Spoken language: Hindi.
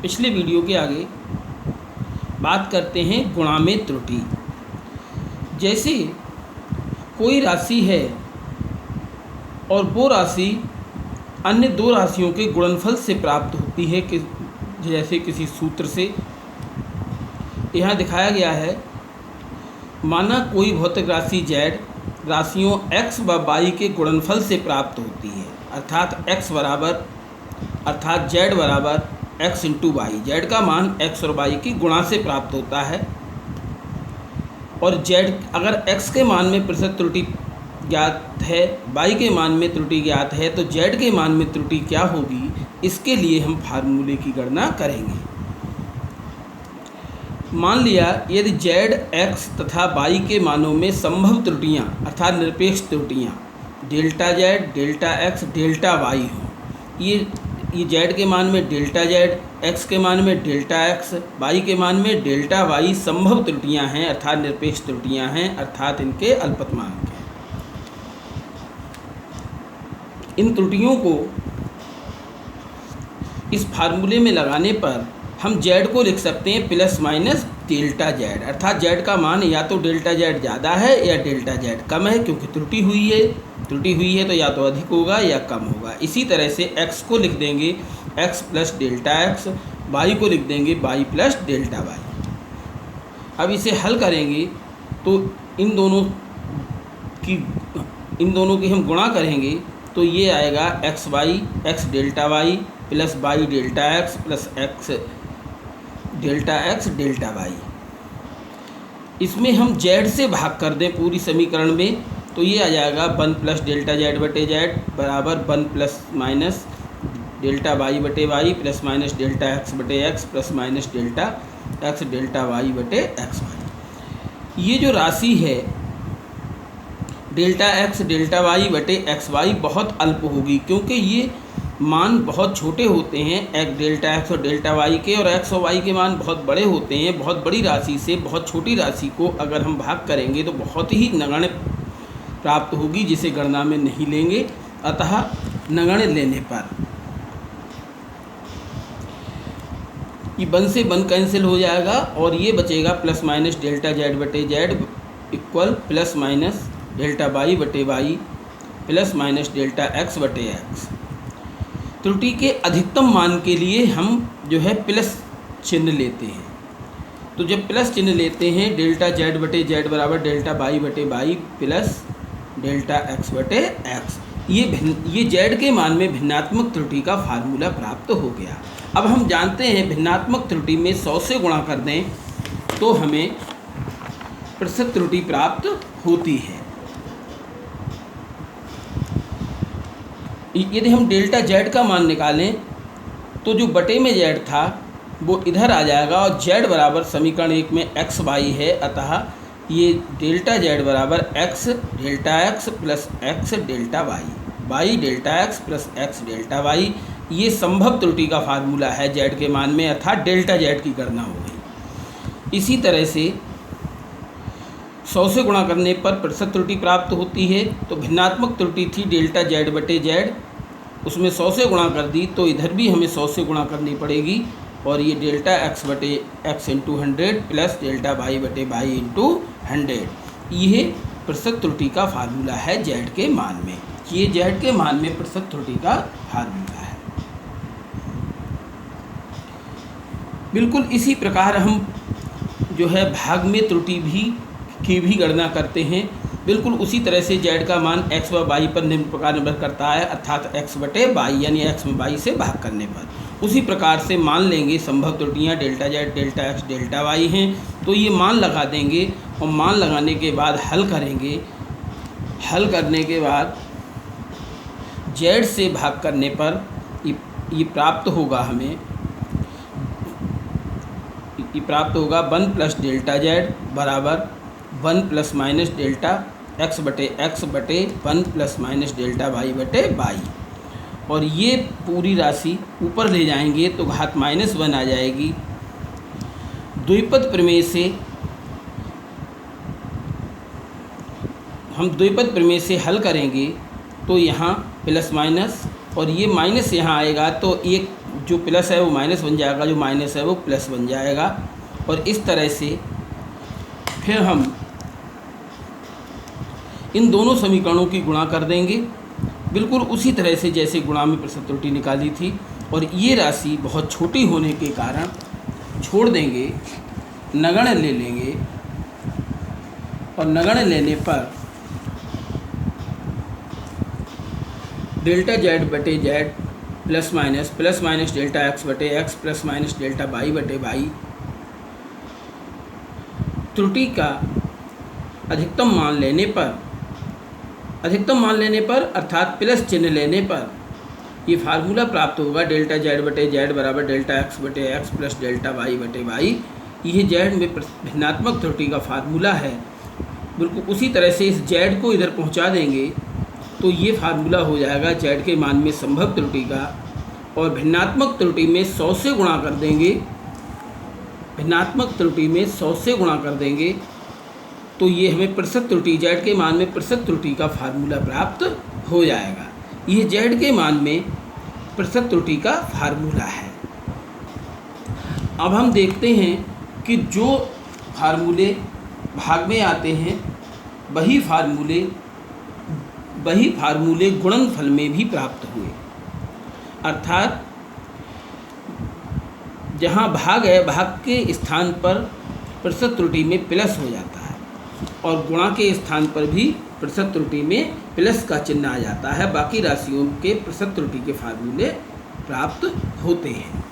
पिछले वीडियो के आगे बात करते हैं गुणा में त्रुटि। जैसे कोई राशि है और वो राशि अन्य दो राशियों के गुणनफल से प्राप्त होती है कि जैसे किसी सूत्र से यहाँ दिखाया गया है। माना कोई भौतिक राशि z राशियों x व y के गुणनफल से प्राप्त होती है, अर्थात z बराबर x इंटू वाई। जेड का मान x और y की गुणा से प्राप्त होता है। और z अगर x के मान में प्रतिशत त्रुटि ज्ञात है, y के मान में त्रुटि ज्ञात है, तो z के मान में त्रुटि क्या होगी, इसके लिए हम फार्मूले की गणना करेंगे। मान लिया यदि z x तथा y के मानों में संभव त्रुटियाँ अर्थात निरपेक्ष त्रुटियाँ delta z, delta x, delta y हों। ये z के मान में डेल्टा z, x के मान में डेल्टा x, y के मान में डेल्टा y संभव त्रुटियाँ हैं अर्थात निरपेक्ष त्रुटियाँ हैं, अर्थात इनके अल्पतमांक हैं। इन त्रुटियों को इस फार्मूले में लगाने पर हम z को लिख सकते हैं प्लस माइनस डेल्टा z, अर्थात z का मान या तो डेल्टा z ज़्यादा है या डेल्टा z कम है, क्योंकि त्रुटि हुई है तो या तो अधिक होगा या कम होगा। इसी तरह से x को लिख देंगे x plus delta x, y को लिख देंगे y प्लस डेल्टा y। अब इसे हल करेंगे तो इन दोनों की हम गुणा करेंगे तो ये आएगा x delta y plus y delta x plus x delta y। इसमें हम z से भाग कर दें पूरी समीकरण में तो ये आ जाएगा 1 प्लस डेल्टा z बटे z बराबर 1 प्लस माइनस डेल्टा y बटे y plus minus delta x बटे x plus minus delta x delta y बटे xy। ये जो राशि है डेल्टा x डेल्टा y बटे xy बहुत अल्प होगी, क्योंकि ये मान बहुत छोटे होते हैं डेल्टा x और डेल्टा y के, और x और y के मान बहुत बड़े होते हैं। बहुत बड़ी राशि से बहुत छोटी राशि को अगर हम भाग करेंगे तो बहुत ही नगण्य प्राप्त होगी, जिसे गणना में नहीं लेंगे। अतः नगण्य लेने पर ये 1 से 1 कैंसिल हो जाएगा और ये बचेगा प्लस माइनस डेल्टा z बटे z equal plus minus delta y बटे y plus minus delta x बटे x। त्रुटि के अधिकतम मान के लिए हम जो है प्लस चिन्ह लेते हैं। तो जब प्लस चिन्ह लेते हैं डेल्टा z बटे z बराबर डेल्टा y बटे y प्लस डेल्टा x बटे x, ये z के मान में भिन्नात्मक त्रुटि का फार्मूला प्राप्त हो गया। अब हम जानते हैं भिन्नात्मक त्रुटि में 100 से गुणा कर दें तो हमें प्रतिशत त्रुटि प्राप्त होती है। यदि हम डेल्टा z का मान निकालें तो जो बटे में z था वो इधर आ जाएगा और z बराबर समीकरण 1 में x y है, अतः ये डेल्टा z बराबर x delta x plus x delta y delta x plus x delta y। ये संभव त्रुटि का फार्मूला है z के मान में, अर्थात डेल्टा z की गणना हो गई। इसी तरह से 100 से गुणा करने पर प्रतिशत त्रुटि प्राप्त होती है। तो भिन्नात्मक त्रुटि थी डेल्टा z बटे z, उसमें 100 से गुणा कर दी तो इधर भी हमें 100 से गुणा करनी पड़ेगी, और ये डेल्टा x बटे x into 100 plus delta y बटे y इंटू 100। यह प्रतिशत त्रुटि का फार्मूला है z के मान में। ये z के मान में प्रतिशत त्रुटि का फार्मूला है। बिल्कुल इसी प्रकार हम जो है भाग में त्रुटि की भी गणना करते हैं। बिल्कुल उसी तरह से z का मान x व y पर निम्न प्रकार निर्भर करता है, अर्थात x बटे y, यानी x में y से भाग करने पर। उसी प्रकार से मान लेंगे संभव त्रुटियाँ delta z delta x delta y हैं, तो ये मान लगा देंगे और मान लगाने के बाद हल करेंगे। हल करने के बाद z से भाग करने पर ये प्राप्त होगा, हमें ये प्राप्त होगा 1 प्लस डेल्टा z बराबर 1 प्लस माइनस डेल्टा x बटे 1 प्लस माइनस डेल्टा y बटे y। और ये पूरी राशि ऊपर ले जाएंगे तो घात -1 आ जाएगी। द्विपद प्रमेय से हम द्विपद प्रमेय से हल करेंगे तो यहाँ प्लस माइनस और ये माइनस यहाँ आएगा तो एक जो प्लस है वो माइनस बन जाएगा, जो माइनस है वो प्लस बन जाएगा। और इस तरह से फिर हम इन दोनों समीकरणों की गुणा कर देंगे, बिल्कुल उसी तरह से जैसे गुणा में प्रतिशत त्रुटि निकाली थी। और ये राशि बहुत छोटी होने के कारण छोड़ देंगे, नगण्य ले लेंगे, और नगण्य लेने पर डेल्टा जेड बटे Z plus minus delta X बटे X plus minus delta Y बटे वाई, त्रुटि का अधिकतम मान लेने पर अर्थात प्लस चिन्ह लेने पर ये फार्मूला प्राप्त होगा, डेल्टा जेड बटे जेड बराबर डेल्टा एक्स बटे एक्स प्लस डेल्टा वाई बटे वाई। यह जेड में भिन्नात्मक त्रुटि का फार्मूला है। बिल्कुल उसी तरह से इस जेड को इधर पहुंचा देंगे तो ये फार्मूला हो जाएगा जेड के मान में संभव त्रुटि का, और भिन्नात्मक त्रुटि में 100 से गुणा कर देंगे, भिन्नात्मक त्रुटि में 100 से गुणा कर देंगे तो ये हमें प्रतिशत त्रुटि, जेड के मान में प्रतिशत त्रुटि का फार्मूला प्राप्त हो जाएगा। यह जेड के मान में प्रतिशत त्रुटि का फार्मूला है। अब हम देखते हैं कि जो फार्मूले भाग में आते हैं वही फार्मूले गुणनफल में भी प्राप्त हुए। अर्थात जहाँ भाग है, भाग के स्थान पर प्रतिशत त्रुटि में प्लस हो जाता है, और गुणा के स्थान पर भी प्रतिशत त्रुटि में प्लस का चिन्ह आ जाता है। बाकी राशियों के प्रतिशत त्रुटि के फार्मूले प्राप्त होते हैं।